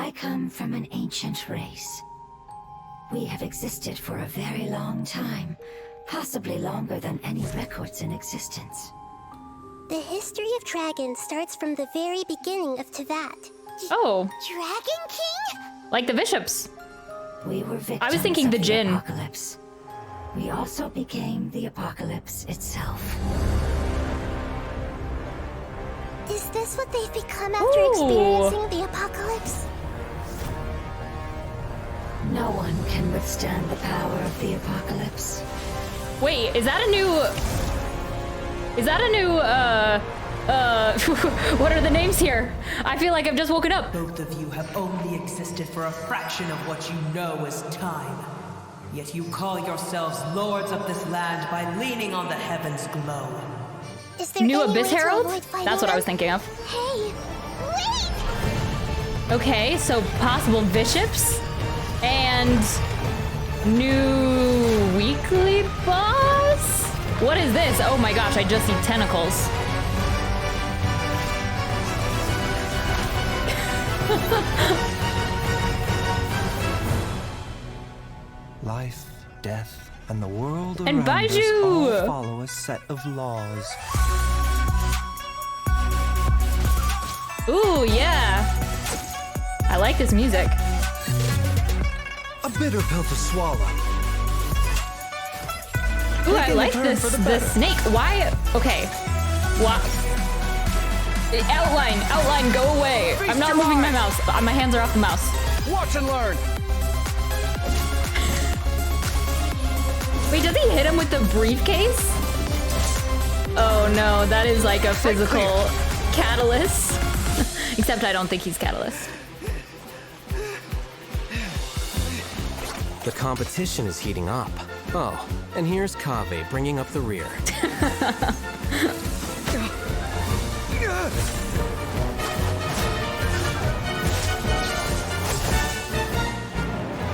I come from an ancient race. We have existed for a very long time, possibly longer than any records in existence. The history of dragons starts from the very beginning of Tevat. Oh, Dragon King? like the bishops. We were victims I was thinking of the Jinn. apocalypse. We also became the apocalypse itself. Is this what they've become after Ooh. experiencing the apocalypse? No one can withstand the power of the apocalypse. Wait, is that a new... what are the names here? I feel like I've just woken up. Both of you have only existed for a fraction of what you know as time. Yet you call yourselves lords of this land by leaning on the heavens' glow. Is there New any Abyss way to Herald? avoid fighting That's what I was them? thinking of. Hey, wait! Okay, so possible bishops and new weekly boss? What is this? Oh my gosh, I just see tentacles. Life, death, and the world And around us Baiju! all follow a set of laws. Ooh, yeah. I like this music. A bitter pill to swallow. Ooh, I Taking a like turn this. for the The better. snake. Why? Okay. Why? Outline, go away. I'm not moving my mouse. My hands are off the mouse. Watch and learn. Wait, does he hit him with the briefcase? Oh no, that is like a physical catalyst. Except I don't think he's catalyst. The competition is heating up. Oh, and here's Kaveh bringing up the rear.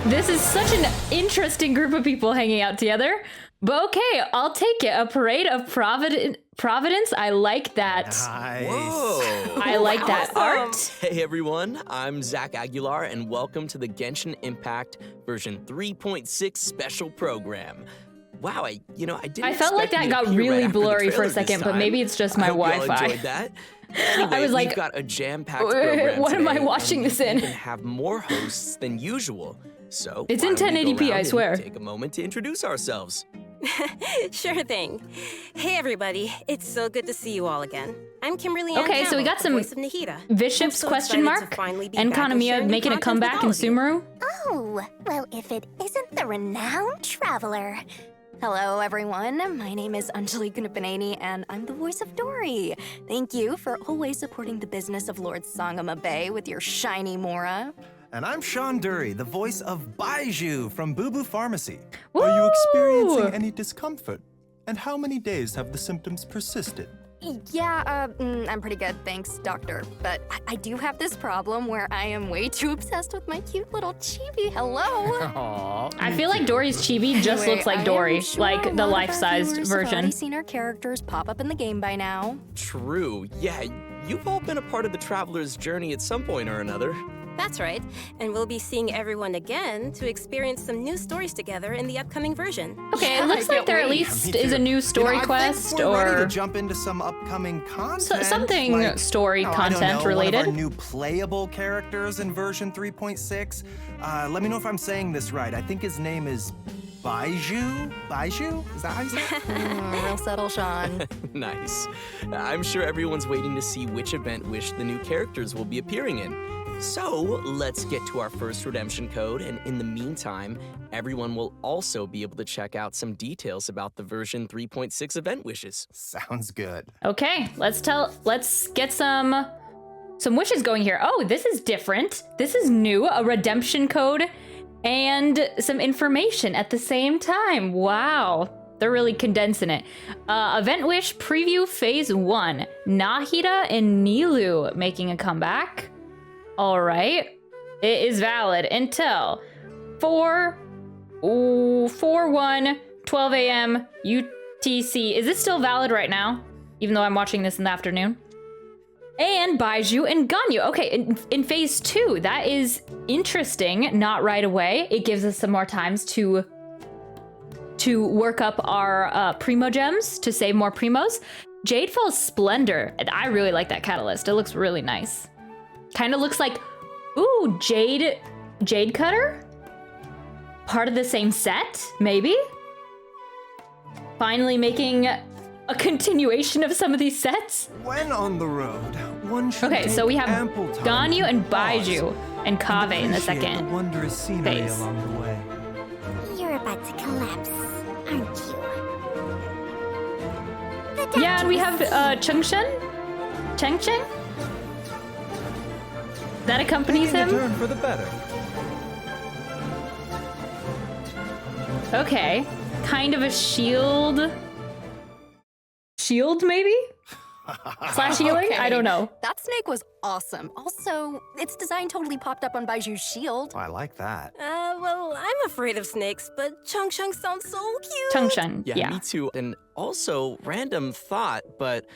This is such an interesting group of people hanging out together. But okay, I'll take it. A parade of Providence. I like that. Nice. Whoa! I like that art. Hey everyone, I'm Zach Aguilar and welcome to the Genshin Impact version 3.6 special program. Wow, I didn't I felt like expect that me to got appear really right after the blurry for a trailer this second, but time. maybe it's just my I hope you all Wi-Fi. enjoyed that. Anyway, was like, we've got a jam-packed program what am I today, watching and this we in? even have more hosts than usual. So It's why in don't we go 1080p, I around and swear. Take a moment to introduce ourselves. Sure thing. Hey everybody, it's so good to see you all again. I'm Kimberly Ann Okay, so we Campbell, got the some voice of Nahida. Bishops I'm so question excited to mark finally be and back and share Kanamiya new making a content comeback with in all of you. Sumeru. Oh, well, if it isn't the renowned traveler. Hello, everyone. My name is Anjali Gunapaneni, and I'm the voice of Dory. Thank you for always supporting the business of Lord Sangama Bay with your shiny Mora. And I'm Sean Dury, the voice of Baiju from Boo Boo Pharmacy. Are you experiencing Woo! any discomfort? And how many days have the symptoms persisted? Yeah, I'm pretty good, thanks, doctor. But I do have this problem where I am way too obsessed with my cute little chibi. Hello. I feel like Dory's chibi just Anyway, looks like I am Dory, sure like a the lot of our life-sized viewers have version. already seen our characters pop up in the game by now. True, yeah, you've all been a part of the traveler's journey at some point or another. That's right, and we'll be seeing everyone again to experience some new stories together in the upcoming version. Okay, it looks like there at least is a new story quest I think we're ready or to jump into some upcoming content. something like, story I don't content know, related. One of our new playable characters in version 3.6. Let me know if I'm saying this right. I think his name is Baiju? Baiju? Is that how you say it? Real subtle, Sean. Nice. I'm sure everyone's waiting to see which event wish the new characters will be appearing in. So let's get to our first redemption code, and in the meantime, everyone will also be able to check out some details about the version 3.6 event wishes. Sounds good. Okay, let's get some wishes going here. Oh, this is different. This is new, a redemption code and some information at the same time. Wow. They're really condensing it. Event wish preview phase 1. Nahida and Nilu making a comeback. All right. It is valid until 4/1/12 a.m. UTC. Is this still valid right now? Even though I'm watching this in the afternoon? And Baiju and Ganyu. Okay, in phase 2, that is interesting. Not right away. It gives us some more times to work up our Primo gems to save more Primos. Jadefall's Splendor. And I really like that catalyst. It looks really nice. Kind of looks like, ooh, Jade Cutter? Part of the same set, maybe? Finally making a continuation of some of these sets? When on the road, one should Okay, so we have ample time Ganyu to and pause Baiju and Kave in the appreciate second the wondrous scenery phase. along the way. You're about to collapse, aren't you? Yeah, and we have Chengchen? That accompanies Taking a him? turn for the better. Okay. Kind of a shield. Shield, maybe? Slash healing? I don't know. That snake was awesome. Also, its design totally popped up on Baiju's shield. I like that. Well, I'm afraid of snakes, but Chung Chung sounds so cute. Chengchen, Yeah, yeah. me too. And also, random thought, but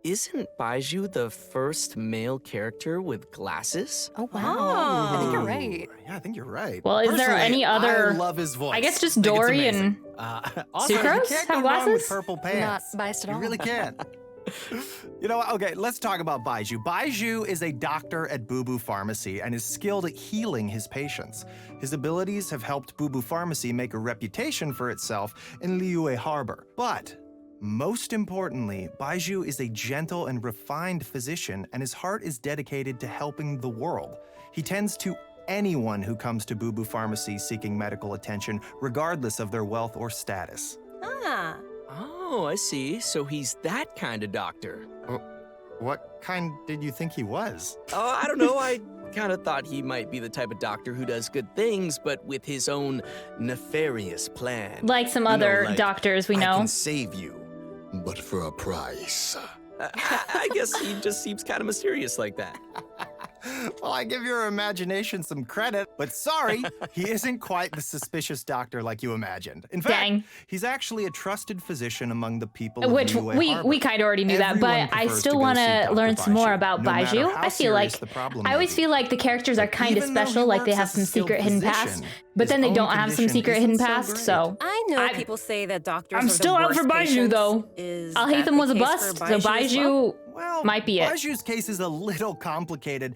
isn't Baiju the first male character with glasses? Oh, wow. I think you're Ooh. right. Yeah, I think you're right. Well, is there Personally, any other- I love his voice. I guess just Think it's Dory amazing. Also, you Sucrose can't have go wrong with glasses? purple Not pants. biased at all. You really can't. You know what? Okay, let's talk about Baiju. Baiju is a doctor at Boo Boo Pharmacy and is skilled at healing his patients. His abilities have helped Boo Boo Pharmacy make a reputation for itself in Liyue Harbor. But most importantly, Baiju is a gentle and refined physician, and his heart is dedicated to helping the world. He tends to anyone who comes to Boo Boo Pharmacy seeking medical attention, regardless of their wealth or status. Ah. Oh, I see. So he's that kind of doctor. What kind did you think he was? Oh, I don't know. I kind of thought he might be the type of doctor who does good things, but with his own nefarious plan. Like some You know, other like, doctors we I know. can save you, but for a price. I guess he just seems kind of mysterious like that. Well, I give your imagination some credit, but sorry, he isn't quite the suspicious doctor like you imagined. In fact, Dang. he's actually a trusted physician among the people of Which Liyue Harbor. we kind of already knew that, Everyone but I prefers still to go want see to Dr. learn some more Baiju, about no matter Baiju. how I feel like serious the problem I may always be. feel like the characters are kind of Even though he special, like they works have as a some skilled secret hidden past, physician, but his then they own don't have some condition secret hidden isn't so past. great. So I know I- people say that doctors I'm are still the out for worst Baiju patients. though. Is Al that Hatham the was a case bust, for so as well? Baiju Well, might be it. Baiju's case is a little complicated,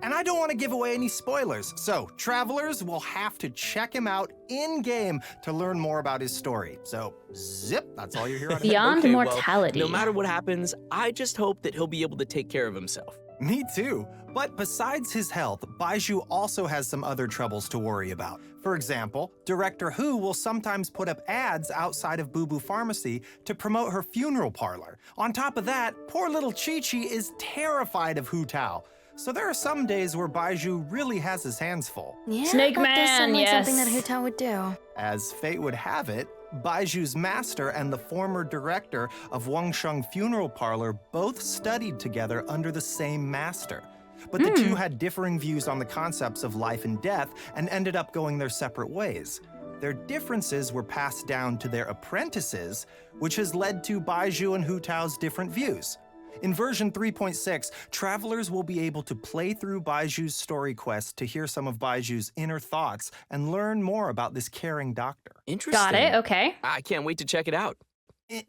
and I don't want to give away any spoilers. So, travelers will have to check him out in-game to learn more about his story. So, zip, that's all you're here on. Beyond Okay, well, mortality. no matter what happens, I just hope that he'll be able to take care of himself. Me too. But besides his health, Baiju also has some other troubles to worry about. For example, Director Hu will sometimes put up ads outside of Boo Boo Pharmacy to promote her funeral parlor. On top of that, poor little Chi-Chi is terrified of Hu Tao. So there are some days where Baiju really has his hands full. Yeah, Snake that does sound Man, like something that yes. Hu would do. As fate would have it, Baiju's master and the former director of Wangsheng Funeral Parlor both studied together under the same master. But the two had differing views on the concepts of life and death and ended up going their separate ways. Their differences were passed down to their apprentices, which has led to Baiju and Hu Tao's different views. In version 3.6, travelers will be able to play through Baiju's story quest to hear some of Baiju's inner thoughts and learn more about this caring doctor. Interesting. Got it. Okay. I can't wait to check it out.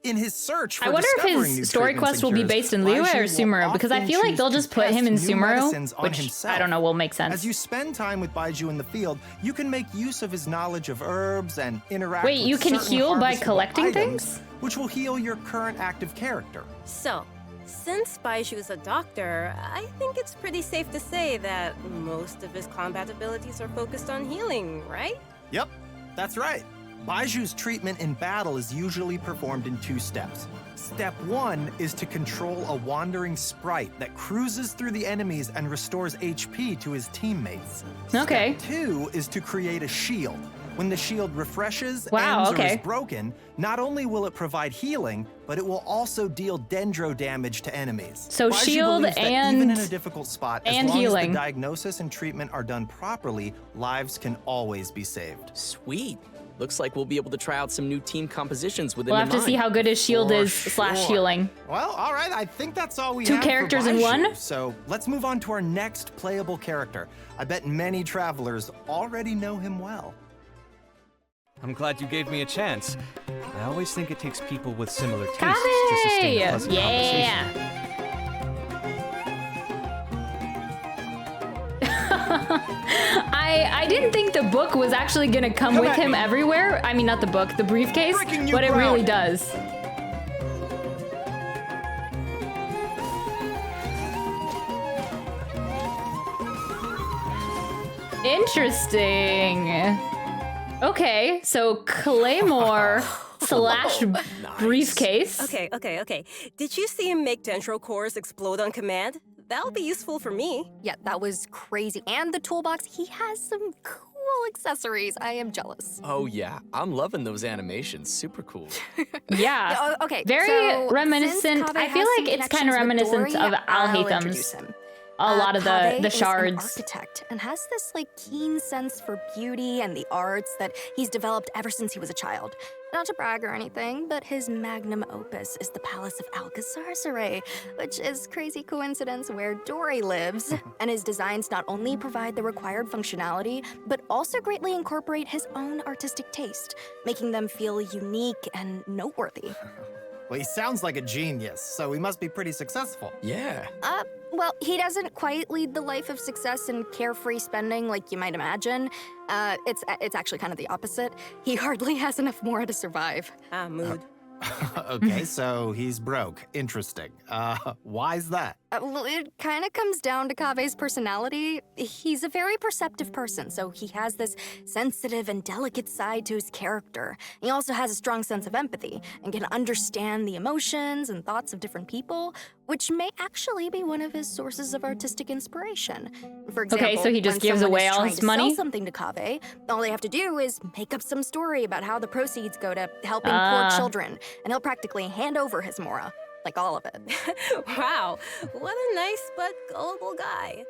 In his search for I wonder if discovering new his story treatments quest and will be cures, based in Liyue Baiju or will Sumeru, because I often feel like choose they'll to just put him in test new Sumeru, medicines on which himself. I don't know will make sense. As you spend time with Baiju in the field, you can make use of his knowledge of herbs and interact Wait, with you can certain heal by harvestable collecting items, things? which will heal your current active character. So, since Baiju is a doctor, I think it's pretty safe to say that most of his combat abilities are focused on healing, right? Yep, that's right. Baiju's treatment in battle is usually performed in 2 steps. Step 1 is to control a wandering sprite that cruises through the enemies and restores HP to his teammates. Okay. Step 2 is to create a shield. When the shield refreshes, Wow, ends, or okay. is broken, not only will it provide healing, but it will also deal dendro damage to enemies. So Baiju shield believes that even in and- a difficult spot, as and long as healing. the diagnosis and treatment are done properly, lives can always be saved. Sweet. Looks like we'll be able to try out some new team compositions within We'll have to see how good his shield For is slash sure. healing. Well, all right, I think that's all we Two have characters for in Baizhu. one? So let's move on to our next playable character. I bet many travelers already know him well. I'm glad you gave me a chance. I always think it takes people with similar tastes to sustain a pleasant conversation. Yeah. I didn't think the book was actually gonna come with him everywhere. I mean, not the book, the briefcase, but it really does. Interesting. Okay, so Claymore slash briefcase. Okay. Did you see him make dendro cores explode on command? That'll be useful for me. Yeah, that was crazy. And the toolbox, he has some cool accessories. I am jealous. Oh yeah, I'm loving those animations. Super cool. Yeah. Okay. Very so reminiscent. since Kaveh I feel has like some it's kind of connections with reminiscent Dory, of I'll Alhatham's. introduce him. A lot of Kaveh the is an shards. architect and has this keen sense for beauty and the arts that he's developed ever since he was a child. Not to brag or anything, but his magnum opus is the Palace of Alcazarzaray, which is crazy coincidence where Dory lives. And his designs not only provide the required functionality, but also greatly incorporate his own artistic taste, making them feel unique and noteworthy. Well, he sounds like a genius, so he must be pretty successful. Yeah. Well, he doesn't quite lead the life of success and carefree spending like you might imagine. It's actually kind of the opposite. He hardly has enough more to survive. Mood. Okay, so he's broke. Interesting. Why's that? Well, it kind of comes down to Kaveh's personality. He's a very perceptive person, so he has this sensitive and delicate side to his character. He also has a strong sense of empathy and can understand the emotions and thoughts of different people, which may actually be one of his sources of artistic inspiration. For example, Okay, so he just when gives someone away is all trying his to money? sell something to Kaveh, all they have to do is make up some story about how the proceeds go to helping poor children, and he'll practically hand over his mora. Like all of it. Wow, what a nice but gullible guy.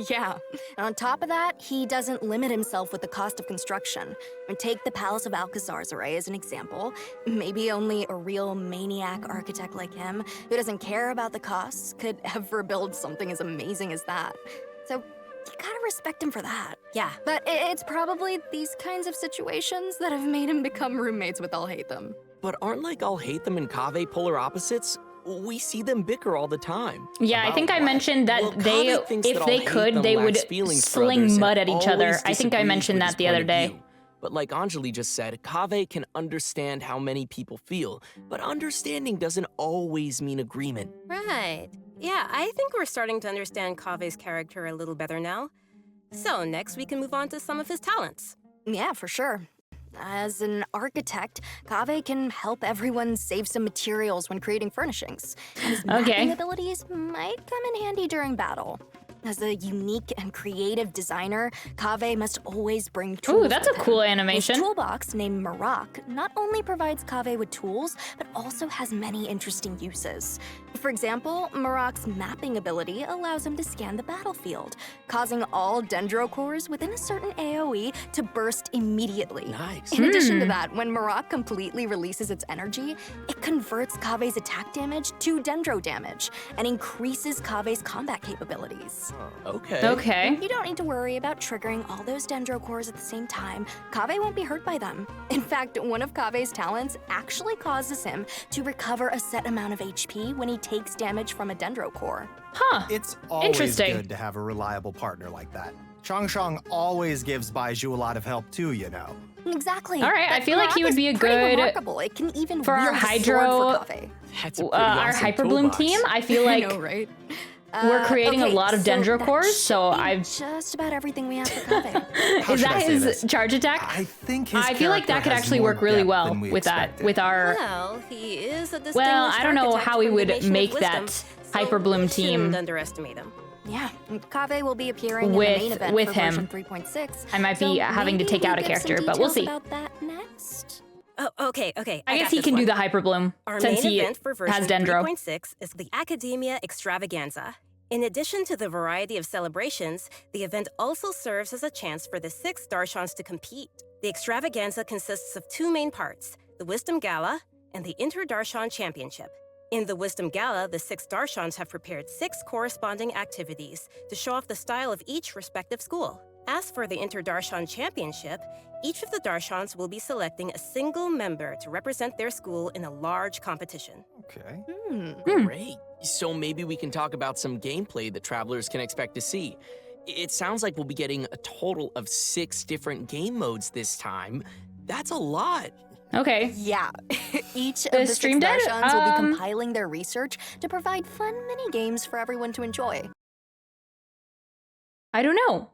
Yeah. And on top of that, he doesn't limit himself with the cost of construction. And take the Palace of Alcazarzaray as an example. Maybe only a real maniac architect like him, who doesn't care about the costs, could ever build something as amazing as that. So you gotta respect him for that. Yeah. But it's probably these kinds of situations that have made him become roommates with Alhatham. But aren't Alhatham and Kaveh polar opposites? We see them bicker all the time. Yeah, I think I mentioned that Well, they, Kaveh thinks if that they Alhatham could, they would lacks feelings for sling others mud and at each other. always I think I disagrees mentioned with that his the point other of day. view. But like Anjali just said, Kaveh can understand how many people feel, but understanding doesn't always mean agreement. Right. Yeah, I think we're starting to understand Kaveh's character a little better now. So next we can move on to some of his talents. Yeah, for sure. As an architect, Kaveh can help everyone save some materials when creating furnishings. And his mapping abilities might come in handy during battle. As a unique and creative designer, Kaveh must always bring tools. Ooh, that's a with him. cool animation. His toolbox, named Marak, not only provides Kaveh with tools, but also has many interesting uses. For example, Marak's mapping ability allows him to scan the battlefield, causing all dendro cores within a certain AoE to burst immediately. Nice. In addition to that, when Marak completely releases its energy, it converts Kaveh's attack damage to dendro damage and increases Kaveh's combat capabilities. Okay. Okay. You don't need to worry about triggering all those dendro cores at the same time. Kaveh won't be hurt by them. In fact, one of Kaveh's talents actually causes him to recover a set amount of HP when he takes damage from a dendro core. Huh. It's always Interesting. good to have a reliable partner like that. Changshang always gives Baizhu a lot of help too, you know. Exactly. All right, I But feel like he Marak would is be a pretty good remarkable. It can even for our wield a sword Hydro- for Kaveh. That's a pretty our awesome Hyper Bloom toolbox. team. I feel like I know, right? we're creating a Okay, lot of so dendro that cores, should so be I've just about everything we have for Kaveh. How is should that I say his this? charge attack? I think his I feel like that character could has actually more work really depth well than we with that, expected. with our. Well, he is a distinguished Well, I don't know architect how we from the would Nation of make Wisdom, that so Hyper Bloom we team shouldn't underestimate him. Yeah, and Kaveh will be appearing With- in the main event with for him. version 3.6. I might be so having to maybe take out a we'll get some character, but we'll details see. about that next. Oh, okay. I guess got he this can do one. the Hyper Bloom Our since main he event for version has dendro. 3.6 is the Academia Extravaganza. In addition to the variety of celebrations, the event also serves as a chance for the 6 Darshans to compete. The extravaganza consists of two main parts, the Wisdom Gala and the Inter-Darshan Championship. In the Wisdom Gala, the 6 Darshans have prepared 6 corresponding activities to show off the style of each respective school. As for the Inter-Darshan Championship, each of the Darshans will be selecting a single member to represent their school in a large competition. Okay. Great. So maybe we can talk about some gameplay that travelers can expect to see. It sounds like we'll be getting a total of 6 different game modes this time. That's a lot. Okay. Yeah. Each of The the 6 Stream Dead, Darshans will be compiling their research to provide fun mini-games for everyone to enjoy. I don't know.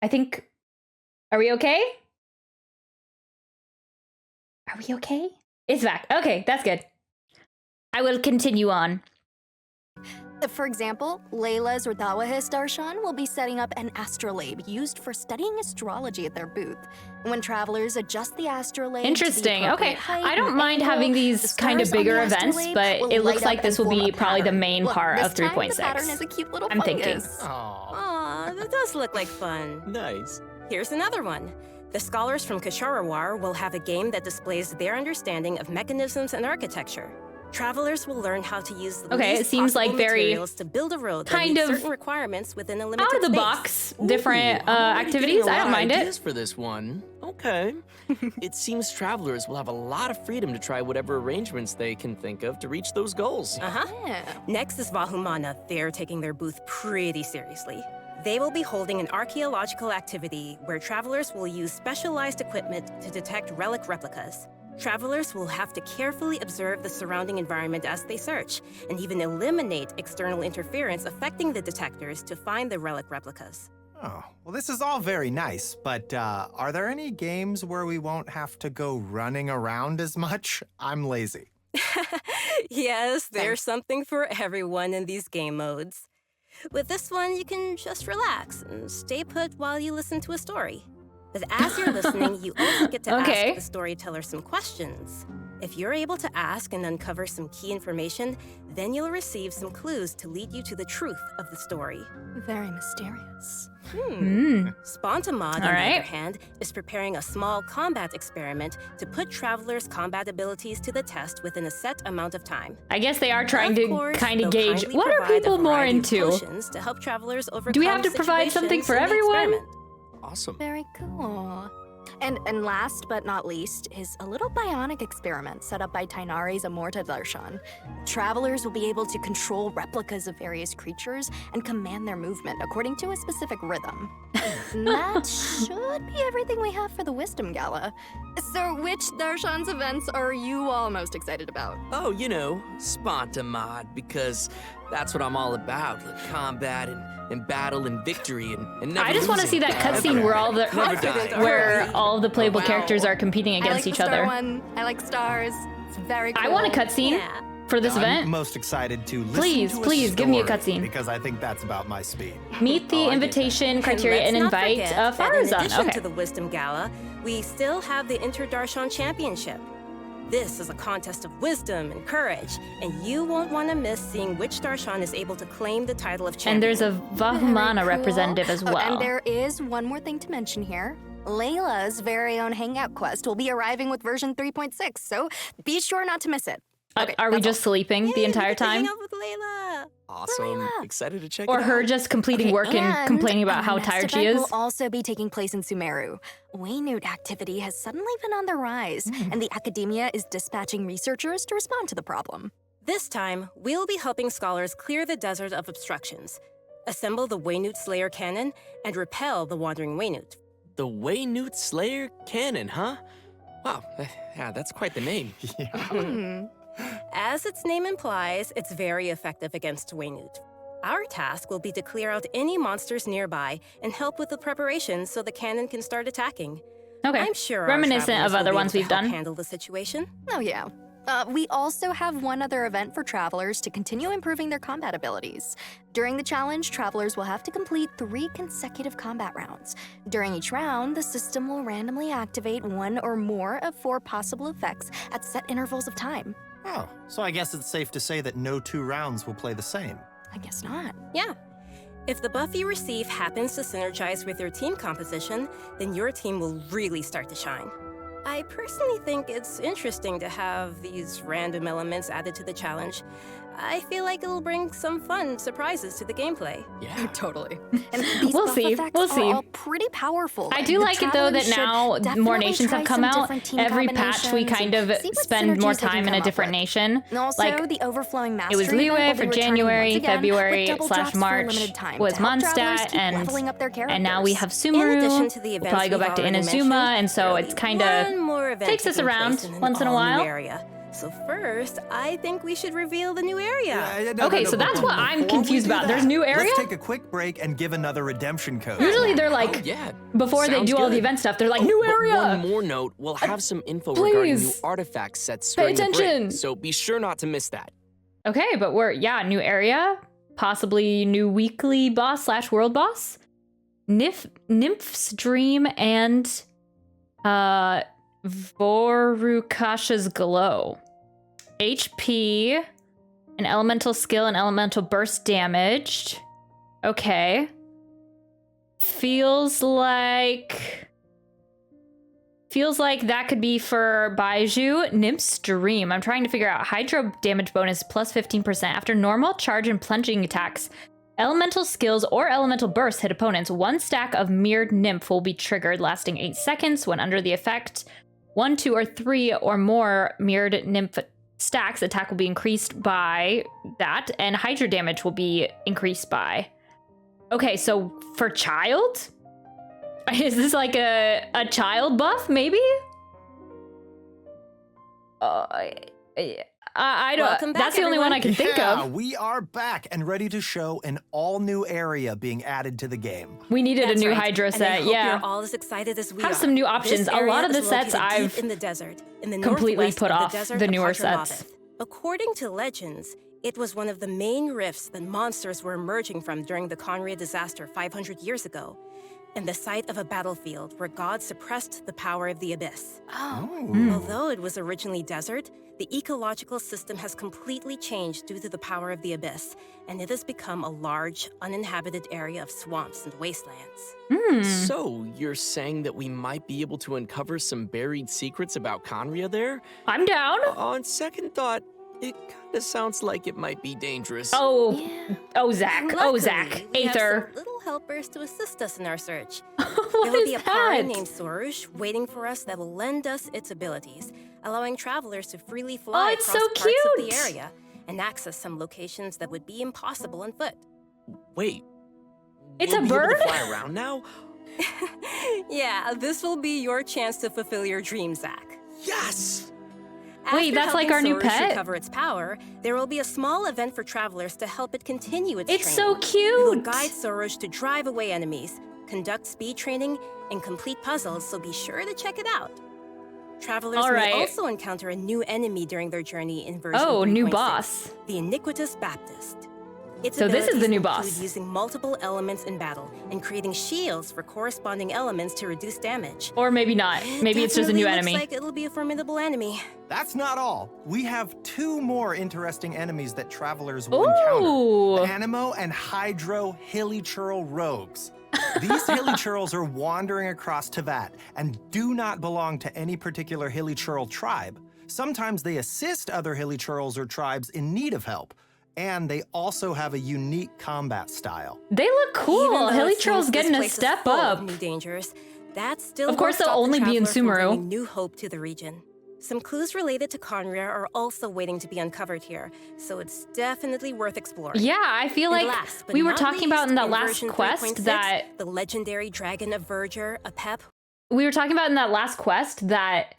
I think... Are we okay? Are we okay? It's back. Okay, that's good. I will continue on. For example, Layla's Rdawahis Darshan will be setting up an astrolabe used for studying astrology at their booth. When travelers adjust the astrolabe Interesting. Okay. I don't mind having these kind of bigger events, but it looks like this will be probably the main part of 3.6. The pattern is a cute little I'm fungus. thinking. Aw, that does look like fun. Nice. Here's another one. The scholars from Kasharawar will have a game that displays their understanding of mechanisms and architecture. Travelers will learn how to use the Okay, least it seems like possible very materials to build a road that kind meets of certain requirements within a limited out of the space. box, different activities. I don't mind Ideas it. for this one. Okay. It seems travelers will have a lot of freedom to try whatever arrangements they can think of to reach those goals. Next is Vahumana. They're taking their booth pretty seriously. They will be holding an archaeological activity where travelers will use specialized equipment to detect relic replicas. Travelers will have to carefully observe the surrounding environment as they search, and even eliminate external interference affecting the detectors to find the relic replicas. Oh, well, this is all very nice, but are there any games where we won't have to go running around as much? I'm lazy. Yes, there's something for everyone in these game modes. With this one, you can just relax and stay put while you listen to a story. But as you're listening, you also get to ask the storyteller some questions. If you're able to ask and uncover some key information, then you'll receive some clues to lead you to the truth of the story. Very mysterious. Spontamod, on the other hand, is preparing a small combat experiment to put travelers' combat abilities to the test within a set amount of time. I guess they are trying to kind of they'll gauge kindly what are provide a people more variety of into. potions to help travelers overcome Do we have to provide something situations for in the everyone? experiment. Awesome. Very cool. And last but not least is a little bionic experiment set up by Tainari's Amorta Darshan. Travelers will be able to control replicas of various creatures and command their movement according to a specific rhythm. And that should be everything we have for the Wisdom Gala. So which Darshan's events are you all most excited about? Oh, you know, Spontamod, because that's what I'm all about. Like combat and battle and victory and never I just want to see losing. that cutscene where all the all of the playable characters are competing against each other. I like stars. It's very cool. I want a cutscene for this event. I'm most excited to listen to Please, give me a story, cutscene. because I think that's about my speed. Meet the invitation criteria and let's not invite forget that in Farazan. addition Okay. to the Wisdom Gala, we still have the Inter-Darshan Championship. This is a contest of wisdom and courage, and you won't want to miss seeing which Darshan is able to claim the title of champion. And there's a Vahumana Very cool. representative as well. And there is one more thing to mention here. Layla's very own Hangout quest will be arriving with version 3.6, so be sure not to miss it. Okay, are we just sleeping the entire time? Hang out with Layla. Awesome. Excited to check Or it her out. just completing work and complaining about a how next tired she event is? will also be taking place in Sumeru. Waynute activity has suddenly been on the rise, and the academia is dispatching researchers to respond to the problem. This time, we'll be helping scholars clear the desert of obstructions, assemble the Waynute Slayer cannon, and repel the wandering Waynute. The Waynute Slayer Cannon, huh? Wow, yeah, that's quite the name. As its name implies, it's very effective against Waynute. Our task will be to clear out any monsters nearby and help with the preparations so the cannon can start attacking. Okay. I'm sure Reminiscent our of travelers will other be ones able to we've help done. handle the situation. Oh, yeah. We also have one other event for travelers to continue improving their combat abilities. During the challenge, travelers will have to complete 3 consecutive combat rounds. During each round, the system will randomly activate 1 or more of 4 possible effects at set intervals of time. Oh, so I guess it's safe to say that no 2 rounds will play the same. I guess not. Yeah. If the buff you receive happens to synergize with your team composition, then your team will really start to shine. I personally think it's interesting to have these random elements added to the challenge. I feel like it'll bring some fun surprises to the gameplay. Yeah. Totally. And these We'll buff see. effects We'll are see. all pretty powerful. I do The like it though that travelers now should more definitely nations have try come some out. different team Every patch we combinations kind of and see what spend more synergies they can time in a come up different with. nation. And also, Like the overflowing it was mastery event Liyue will for be returning January, once again, February with double drops for a /March limited time was to help travelers Mondstadt, keep and leveling up their now we characters. have In addition Sumeru. to the We'll events probably go we've back to already Inazuma, mentioned, and so there'll it's be kind one of more event takes us taking around place in an once in a all-new while. area. So first, I think we should reveal the new area. Okay, so that's what I'm confused about. There's new area? Let's take a quick break and give another redemption code. Usually they're like, before they Sounds do all the good. event stuff, they're like, new But area! one more note, we'll have some info regarding new please. artifact sets Pay during the attention. break, so be sure not to miss that. Okay, but new area, possibly new weekly boss / world boss, Nymph's Dream, and Vorukasha's Glow. HP, an elemental skill, and elemental burst damaged. Okay. Feels like that could be for Baiju. Nymph's Dream. I'm trying to figure out hydro damage bonus plus 15%. After normal, charge, and plunging attacks, elemental skills or elemental bursts hit opponents. One stack of mirrored nymph will be triggered, lasting 8 seconds. When under the effect, 1, 2, or 3 or more mirrored nymph stacks, attack will be increased by that, and hydro damage will be increased by. Okay, so for child? Is this like a child buff, maybe? I don't. That's the only one I can think of. We are back and ready to show an all-new area being added to the game. We needed That's a new right. Hydro And I set, hope yeah. You're all as excited as we Have are. some new options. This A area lot of the is sets located deep I've in the desert, in the completely northwest put of off desert the of newer Hadramaveth. sets. According to legends, it was one of the main rifts that monsters were emerging from during the Conria disaster 500 years ago, and the site of a battlefield where God suppressed the power of the abyss. Although it was originally desert, the ecological system has completely changed due to the power of the abyss, and it has become a large, uninhabited area of swamps and wastelands. So, you're saying that we might be able to uncover some buried secrets about Conria there? I'm down. On second thought, it kind of sounds like it might be dangerous. Zach. Luckily, Zach. we have Aether. some little helpers to assist us in our search. What There will is be a party that? named Sorush waiting for us that will lend us its abilities, allowing travelers to freely fly it's across so parts of cute. the area and access some locations that would be impossible on foot. Wait. It's we'll a be able to bird? fly around now? Yeah, this will be your chance to fulfill your dream, Zach. Yes! Wait, After that's like helping our new Sorush pet? recover its power, there will be a small event for travelers to help it continue its It's training. so We will cute. guide Sorush to drive away enemies, conduct speed training, and complete puzzles, so be sure to check it out. Travelers All right. may also encounter a new enemy during their journey in version Oh, new 3.6, boss. the Iniquitous Baptist. Its So this is the abilities new include boss. using multiple elements in battle and creating shields for corresponding elements to reduce damage. Or maybe not. Maybe it's just a new Definitely enemy. looks like it'll be a formidable enemy. That's not all. We have 2 more interesting enemies that travelers will Ooh. encounter. Animo and Hydro Hilly-Churl rogues. These Hilly-Churls are wandering across Tevat and do not belong to any particular Hilly-Churl tribe. Sometimes they assist other Hilly-Churls or tribes in need of help. And they also have a unique combat style. They look Even cool. though it Hilly seems Churl's this getting a place is step full of up. New dangers. That still Of course, won't they'll stop the only be in traveler from Sumeru. bringing new hope to the region. Some clues related to Conria are also waiting to be uncovered here, so it's definitely worth exploring. Yeah, I feel And like last, but we were not talking about least, in that last version quest 3.6, that the legendary dragon of Verdure, a pep. we were talking about in that last quest that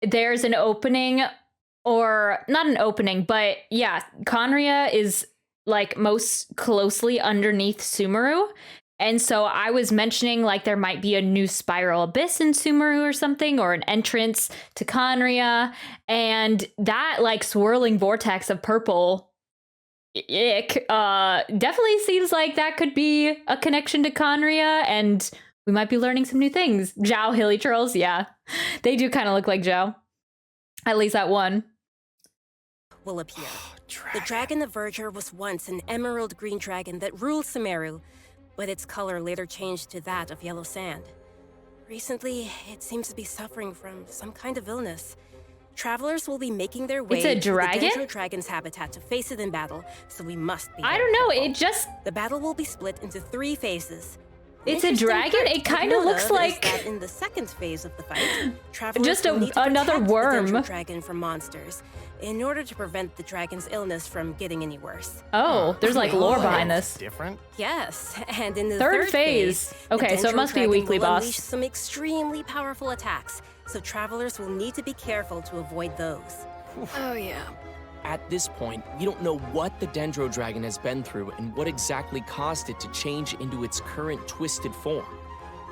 there's an opening, or not an opening, but yeah, Conria is like most closely underneath Sumeru. And so I was mentioning like there might be a new spiral abyss in Sumeru or something, or an entrance to Conria, and that like swirling vortex of purple definitely seems like that could be a connection to Conria, and we might be learning some new things. Zhao Hilly-Churls, yeah. They do kind of look like Zhao. At least that one. Will appear. The Dragon of Verdure was once an emerald green dragon that ruled Sumeru, but its color later changed to that of yellow sand. Recently, it seems to be suffering from some kind of illness. Travelers will be making their way It's a to dragon? the Dendro Dragon's habitat to face it in battle, so we must be I very don't know, careful. it just... The battle will be split into 3 phases. It's a Interesting dragon? fact It to kind of note looks is like... that in the second phase of the fight, travelers Just will need to another protect worm. the Dendro Dragon from monsters in order to prevent the dragon's illness from getting any worse. Oh, there's like lore behind this. Different? Yes, and in the Third third phase. the Okay, so it Dendro must be a Dragon weekly will boss. unleash some extremely powerful attacks, so travelers will need to be careful to avoid those. Oh, yeah. At this point, we don't know what the Dendro Dragon has been through and what exactly caused it to change into its current twisted form.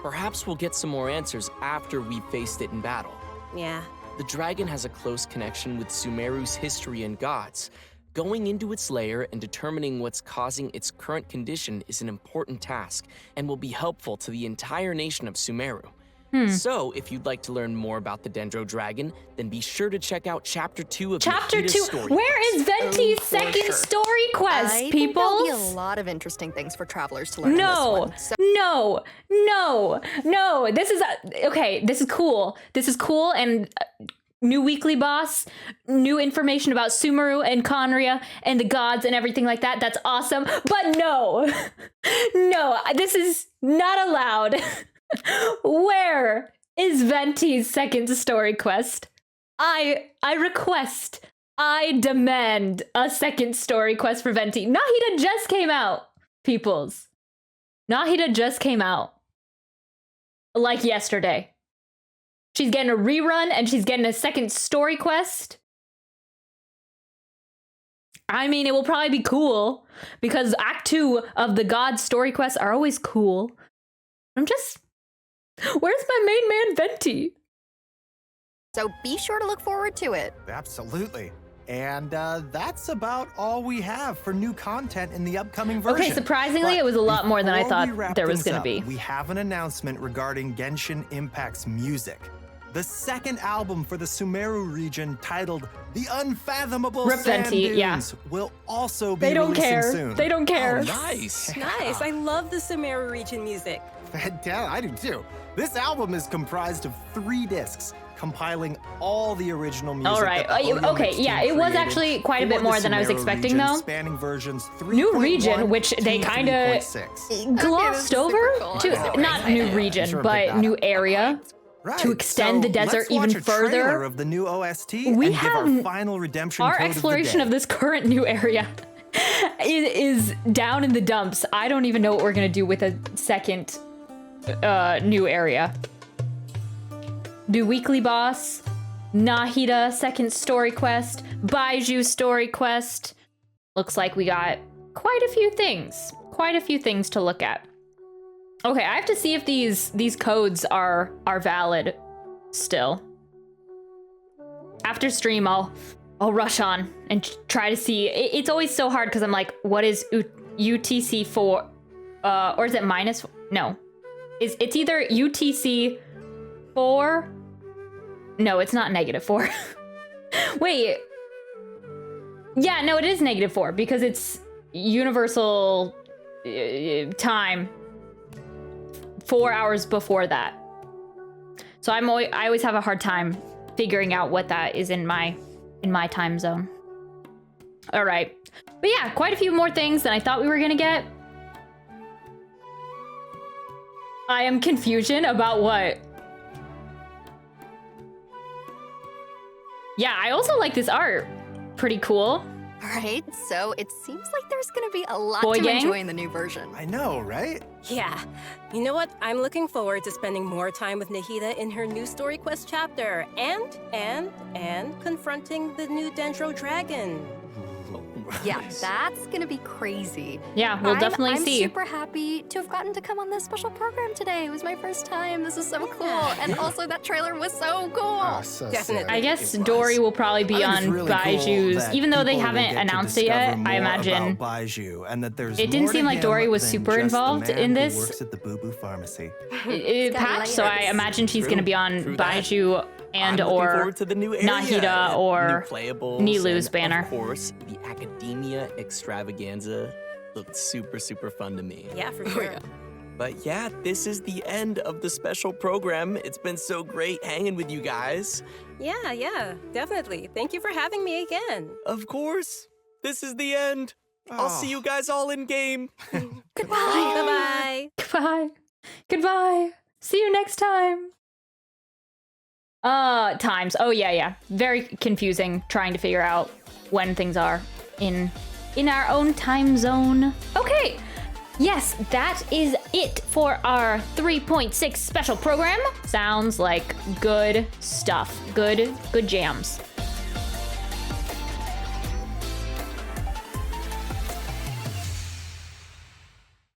Perhaps we'll get some more answers after we've faced it in battle. Yeah. The dragon has a close connection with Sumeru's history and gods. Going into its lair and determining what's causing its current condition is an important task and will be helpful to the entire nation of Sumeru. So, if you'd like to learn more about the Dendro Dragon, then be sure to check out Chapter 2 of Chapter Nahida's 2. story. Where is Venti's second story quest, I think people? there'll be a lot of interesting things for travelers to learn in this No, one. So no. This is okay. This is cool. This is cool, and new weekly boss, new information about Sumeru and Conria and the gods and everything like that. That's awesome. But no, no, this is not allowed. Where is Venti's second story quest? I request, I demand a second story quest for Venti. Nahida just came out, peoples. Nahida just came out. Like yesterday. She's getting a rerun and she's getting a second story quest. I mean, it will probably be cool because Act 2 of the God story quests are always cool. Where's my main man Venti? So be sure to look forward to it. Absolutely. And that's about all we have for new content in the upcoming version. Okay, surprisingly, But it was a lot more than I before we thought wrap there was things going to up, be. We have an announcement regarding Genshin Impact's music. The second album for the Sumeru region, titled The Unfathomable Rip Sand Venti, Dunes, yeah. will also be They don't releasing care. soon. They don't care. Oh, nice. Nice. I love the Sumeru region music. Yeah, I do too. This album is comprised of 3 discs, compiling all the original music. All right. that the Audio Okay, Mix yeah, team it was created actually quite a for bit the more than I was Sumeru expecting, region, though. Spanning versions 3.1 New region, which they to kind of 3.6. glossed over to not new region, Sure, pick but that new up. area Right, to extend the desert let's watch even a trailer further. of the new OST We and have give our final redemption Our code exploration of of this current new area is down in the dumps. I don't even know what we're gonna do with a second new area. New weekly boss, Nahida second story quest, Baiju story quest. Looks like we got quite a few things to look at. Okay, I have to see if these codes are valid still. After stream, I'll rush on and try to see. It's always so hard because I'm like, what is UTC 4? Or is it minus? No, it's either UTC 4. No, it's not -4. Wait. Yeah, no, it is -4 because it's universal time 4 hours before that. So I always have a hard time figuring out what that is in my time zone. All right. But yeah, quite a few more things than I thought we were going to get. I am confusion about what? Yeah, I also like this art. Pretty cool. Right, so it seems like there's gonna be a lot Boy to gang? enjoy in the new version. I know, right? Yeah. You know what? I'm looking forward to spending more time with Nahida in her new story quest chapter and confronting the new Dendro Dragon. Yeah, that's gonna be crazy. Yeah, we'll definitely I'm see. super happy to have gotten to come on this special program today. It was my first time. This is so cool. And also that trailer was so cool. Definitely. I guess Dory will probably be I think it's on really cool Baiju's, that even though they people will haven't get to announced it yet. discover I more imagine about Baiju, and that there's it didn't more seem to like him Dory was than super just the involved man in who this. works at the Boo Boo Pharmacy. It got patched, so I layers. imagine she's going to be on True that. Baiju and I'm looking or forward to the new area, Nahida or new playables, Nilu's and banner. Of course, the Academia Extravaganza looked super, super fun to me. Yeah, for sure. But yeah, this is the end of the special program. It's been so great hanging with you guys. Yeah, definitely. Thank you for having me again. Of course. This is the end. I'll see you guys all in game. Goodbye. Bye-bye. Goodbye. Goodbye. See you next time. Times. Oh, yeah. Very confusing trying to figure out when things are in our own time zone. Okay. Yes, that is it for our 3.6 special program. Sounds like good stuff. Good jams.